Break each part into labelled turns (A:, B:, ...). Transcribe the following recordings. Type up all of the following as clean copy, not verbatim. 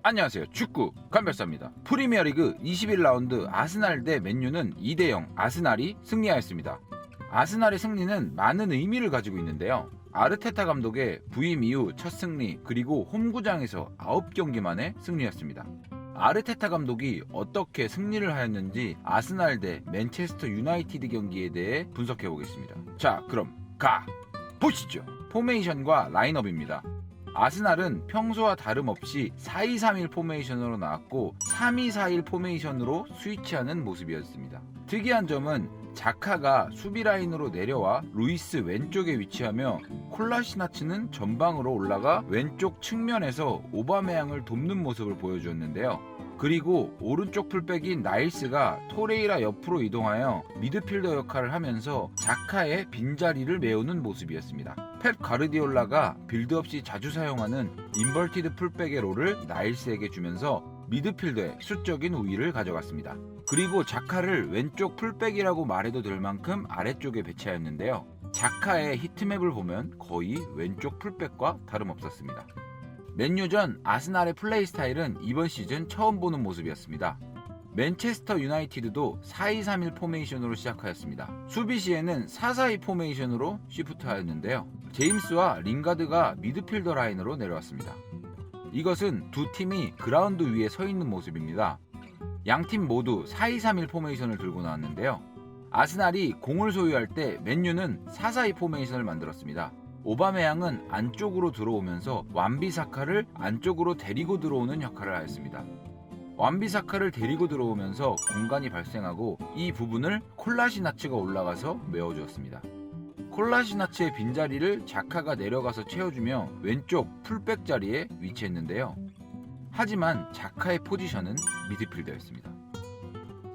A: 안녕하세요. 축구 간별사입니다. 프리미어리그 21라운드 아스날 대 맨유는 2대0 아스날이 승리하였습니다. 아스날의 승리는 많은 의미를 가지고 있는데요. 아르테타 감독의 부임 이후 첫 승리, 그리고 홈구장에서 9경기 만에 승리였습니다. 아르테타 감독이 어떻게 승리를 하였는지 아스날 대 맨체스터 유나이티드 경기에 대해 분석해 보겠습니다. 자, 그럼 가 보시죠. 포메이션과 라인업입니다. 아스날은 평소와 다름없이 4-2-3-1 포메이션으로 나왔고 3-2-4-1 포메이션으로 스위치하는 모습이었습니다. 특이한 점은 자카가 수비 라인으로 내려와 루이스 왼쪽에 위치하며 콜라시나츠는 전방으로 올라가 왼쪽 측면에서 오바메양을 돕는 모습을 보여주었는데요. 그리고 오른쪽 풀백인 나일스가 토레이라 옆으로 이동하여 미드필더 역할을 하면서 자카의 빈자리를 메우는 모습이었습니다. 펩 가르디올라가 빌드업 시 자주 사용하는 인버티드 풀백의 롤을 나일스에게 주면서 미드필더의 수적인 우위를 가져갔습니다. 그리고 자카를 왼쪽 풀백이라고 말해도 될 만큼 아래쪽에 배치하였는데요. 자카의 히트맵을 보면 거의 왼쪽 풀백과 다름없었습니다. 맨유전 아스날의 플레이 스타일은 이번 시즌 처음 보는 모습이었습니다. 맨체스터 유나이티드도 4-2-3-1 포메이션으로 시작하였습니다. 수비 시에는 4-4-2 포메이션으로 시프트하였는데요. 제임스와 링가드가 미드필더 라인으로 내려왔습니다. 이것은 두 팀이 그라운드 위에 서 있는 모습입니다. 양팀 모두 4-2-3-1 포메이션을 들고 나왔는데요. 아스날이 공을 소유할 때 맨유는 4-4-2 포메이션을 만들었습니다. 오바메양은 안쪽으로 들어오면서 완비사카를 안쪽으로 데리고 들어오는 역할을 하였습니다. 완비사카를 데리고 들어오면서 공간이 발생하고 이 부분을 콜라시나츠가 올라가서 메워주었습니다. 콜라시나츠의 빈자리를 자카가 내려가서 채워주며 왼쪽 풀백 자리에 위치했는데요. 하지만 자카의 포지션은 미드필더였습니다.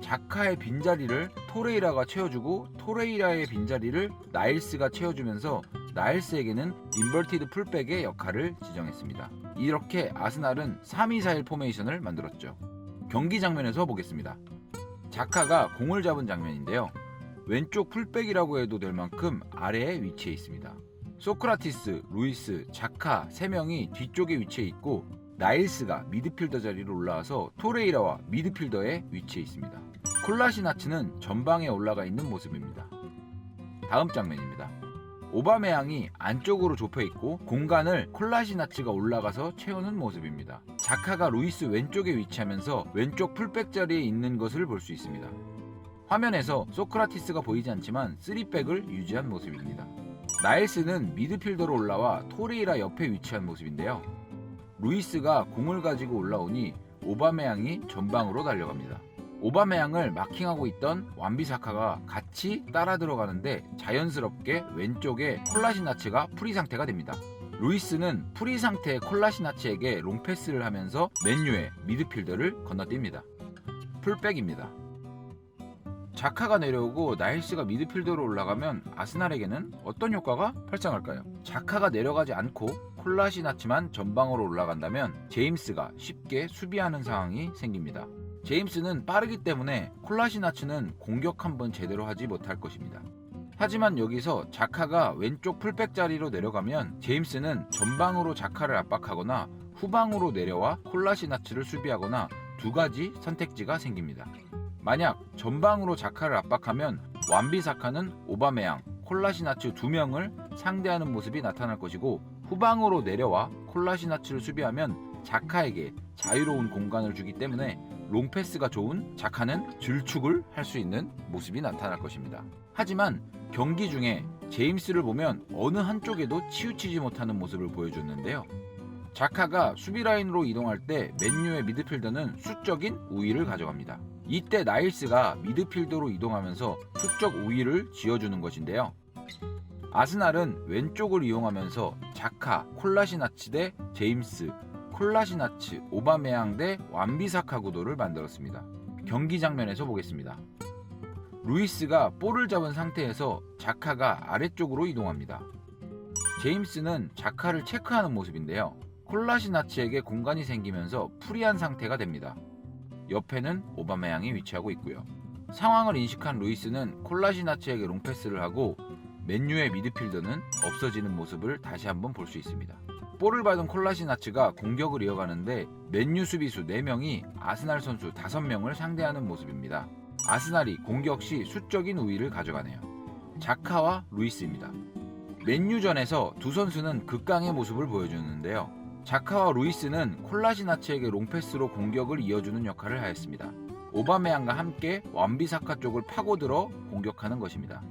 A: 자카의 빈자리를 토레이라가 채워주고 토레이라의 빈자리를 나일스가 채워주면서 나일스에게는 인버티드 풀백의 역할을 지정했습니다. 이렇게 아스날은 3-2-4-1 포메이션을 만들었죠. 경기 장면에서 보겠습니다. 자카가 공을 잡은 장면인데요. 왼쪽 풀백이라고 해도 될 만큼 아래에 위치해 있습니다. 소크라티스, 루이스, 자카 3명이 뒤쪽에 위치해 있고 나일스가 미드필더 자리로 올라와서 토레이라와 미드필더에 위치해 있습니다. 콜라시나츠는 전방에 올라가 있는 모습입니다. 다음 장면입니다. 오바메양이 안쪽으로 좁혀 있고 공간을 콜라시나츠가 올라가서 채우는 모습입니다. 자카가 루이스 왼쪽에 위치하면서 왼쪽 풀백 자리에 있는 것을 볼 수 있습니다. 화면에서 소크라티스가 보이지 않지만 3백을 유지한 모습입니다. 나일스는 미드필더로 올라와 토레이라 옆에 위치한 모습인데요. 루이스가 공을 가지고 올라오니 오바메양이 전방으로 달려갑니다. 오바메양을 마킹하고 있던 완비사카가 같이 따라 들어가는데 자연스럽게 왼쪽에 콜라시나츠가 프리 상태가 됩니다. 루이스는 프리 상태의 콜라시나츠에게 롱패스를 하면서 맨유의 미드필더를 건너뜁니다. 풀백입니다. 자카가 내려오고 나일스가 미드필더로 올라가면 아스날에게는 어떤 효과가 발생할까요? 자카가 내려가지 않고 콜라시나츠만 전방으로 올라간다면 제임스가 쉽게 수비하는 상황이 생깁니다. 제임스는 빠르기 때문에 콜라시나츠는 공격 한번 제대로 하지 못할 것입니다. 하지만 여기서 자카가 왼쪽 풀백 자리로 내려가면 제임스는 전방으로 자카를 압박하거나 후방으로 내려와 콜라시나츠를 수비하거나 두 가지 선택지가 생깁니다. 만약 전방으로 자카를 압박하면 완비사카는 오바메양, 콜라시나츠 2명을 상대하는 모습이 나타날 것이고 후방으로 내려와 콜라시나츠를 수비하면 자카에게 자유로운 공간을 주기 때문에 롱패스가 좋은 자카는 질축을 할 수 있는 모습이 나타날 것입니다. 하지만 경기 중에 제임스를 보면 어느 한쪽에도 치우치지 못하는 모습을 보여줬는데요. 자카가 수비 라인으로 이동할 때 맨유의 미드필더는 수적인 우위를 가져갑니다. 이때 나일스가 미드필더로 이동하면서 수적 우위를 쥐어주는 것인데요. 아스날은 왼쪽을 이용하면서 자카, 콜라시나츠 대 제임스, 콜라시나츠, 오바메양 대 완비사카 구도를 만들었습니다. 경기 장면에서 보겠습니다. 루이스가 볼을 잡은 상태에서 자카가 아래쪽으로 이동합니다. 제임스는 자카를 체크하는 모습인데요. 콜라시나츠에게 공간이 생기면서 프리한 상태가 됩니다. 옆에는 오바메양이 위치하고 있고요. 상황을 인식한 루이스는 콜라시나츠에게 롱패스를 하고 맨유의 미드필더는 없어지는 모습을 다시 한번 볼 수 있습니다. 볼을 받은 콜라시나츠가 공격을 이어가는데 맨유 수비수 4명이 아스날 선수 5명을 상대하는 모습입니다. 아스날이 공격 시 수적인 우위를 가져가네요. 자카와 루이스입니다. 맨유전에서 두 선수는 극강의 모습을 보여주는데요. 자카와 루이스는 콜라시나츠에게 롱패스로 공격을 이어주는 역할을 하였습니다. 오바메양과 함께 완비사카 쪽을 파고들어 공격하는 것입니다.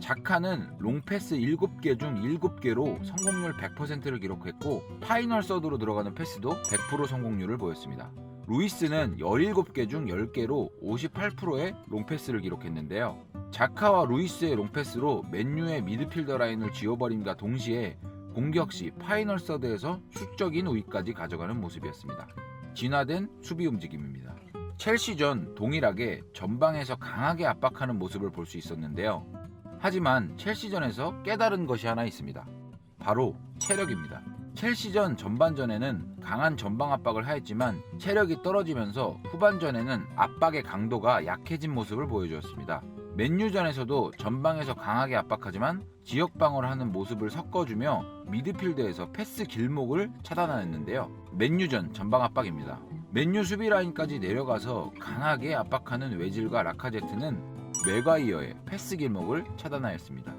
A: 자카는 롱패스 7개 중 7개로 성공률 100%를 기록했고 파이널 서드로 들어가는 패스도 100% 성공률을 보였습니다. 루이스는 17개 중 10개로 58%의 롱패스를 기록했는데요. 자카와 루이스의 롱패스로 맨유의 미드필더 라인을 지워버림과 동시에 공격 시 파이널 서드에서 수적인 우위까지 가져가는 모습이었습니다. 진화된 수비 움직임입니다. 첼시전 동일하게 전방에서 강하게 압박하는 모습을 볼 수 있었는데요. 하지만 첼시전에서 깨달은 것이 하나 있습니다. 바로 체력입니다. 첼시전 전반전에는 강한 전방 압박을 하였지만 체력이 떨어지면서 후반전에는 압박의 강도가 약해진 모습을 보여주었습니다. 맨유전에서도 전방에서 강하게 압박하지만 지역 방어를 하는 모습을 섞어주며 미드필드에서 패스 길목을 차단하였는데요. 맨유전 전방 압박입니다. 맨유 수비 라인까지 내려가서 강하게 압박하는 외질과 라카제트는 맥과이어의 패스 길목을 차단하였습니다.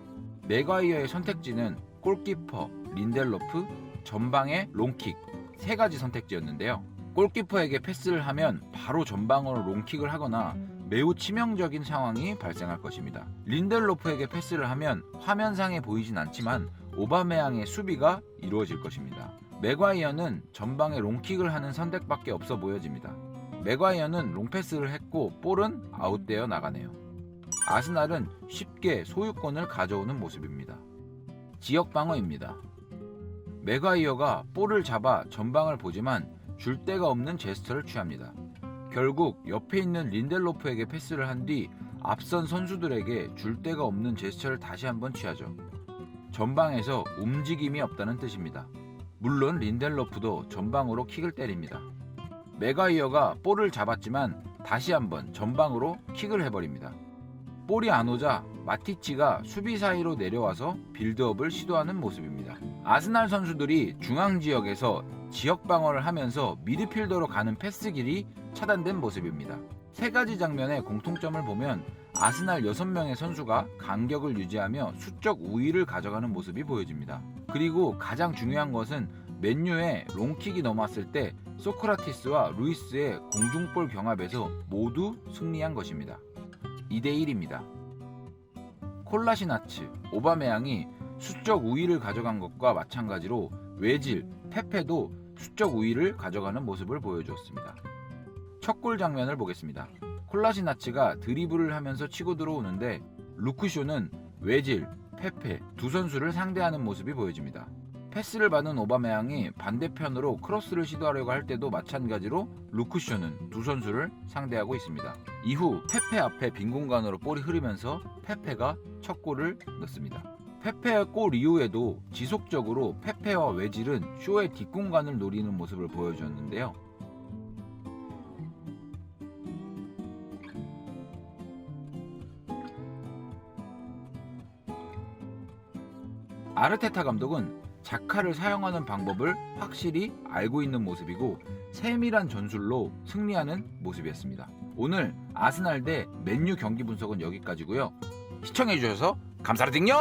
A: 맥과이어의 선택지는 골키퍼, 린델로프, 전방의 롱킥 3가지 선택지였는데요. 골키퍼에게 패스를 하면 바로 전방으로 롱킥을 하거나 매우 치명적인 상황이 발생할 것입니다. 린델로프에게 패스를 하면 화면상에 보이진 않지만 오바메양의 수비가 이루어질 것입니다. 맥과이어는 전방에 롱킥을 하는 선택밖에 없어 보여집니다. 맥과이어는 롱패스를 했고 볼은 아웃되어 나가네요. 아스날은 쉽게 소유권을 가져오는 모습입니다. 지역 방어입니다. 맥과이어가 볼을 잡아 전방을 보지만 줄 데가 없는 제스처를 취합니다. 결국 옆에 있는 린델로프에게 패스를 한 뒤 앞선 선수들에게 줄 데가 없는 제스처를 다시 한번 취하죠. 전방에서 움직임이 없다는 뜻입니다. 물론 린델로프도 전방으로 킥을 때립니다. 맥과이어가 볼을 잡았지만 다시 한번 전방으로 킥을 해버립니다. 볼이 안 오자 마티치가 수비 사이로 내려와서 빌드업을 시도하는 모습입니다. 아스날 선수들이 중앙 지역에서 지역 방어를 하면서 미드필더로 가는 패스 길이 차단된 모습입니다. 3가지 장면의 공통점을 보면 아스날 6명의 선수가 간격을 유지하며 수적 우위를 가져가는 모습이 보여집니다. 그리고 가장 중요한 것은 맨유의 롱킥이 넘어왔을 때 소크라티스와 루이스의 공중볼 경합에서 모두 승리한 것입니다. 2대1입니다. 콜라시나츠, 오바메양이 수적 우위를 가져간 것과 마찬가지로 외질, 페페도 수적 우위를 가져가는 모습을 보여주었습니다. 첫 골 장면을 보겠습니다. 콜라시나츠가 드리블을 하면서 치고 들어오는데 루크쇼는 외질, 페페 두 선수를 상대하는 모습이 보여집니다. 패스를 받은 오바메양이 반대편으로 크로스를 시도하려고 할 때도 마찬가지로 루크쇼는 두 선수를 상대하고 있습니다. 이후 페페 앞에 빈 공간으로 볼이 흐르면서 페페가 첫 골을 넣습니다. 페페의 골 이후에도 지속적으로 페페와 외질은 쇼의 뒷공간을 노리는 모습을 보여주었는데요. 아르테타 감독은 자카를 사용하는 방법을 확실히 알고 있는 모습이고 세밀한 전술로 승리하는 모습이었습니다. 오늘 아스날 대 맨유 경기 분석은 여기까지고요. 시청해주셔서 감사드립니다.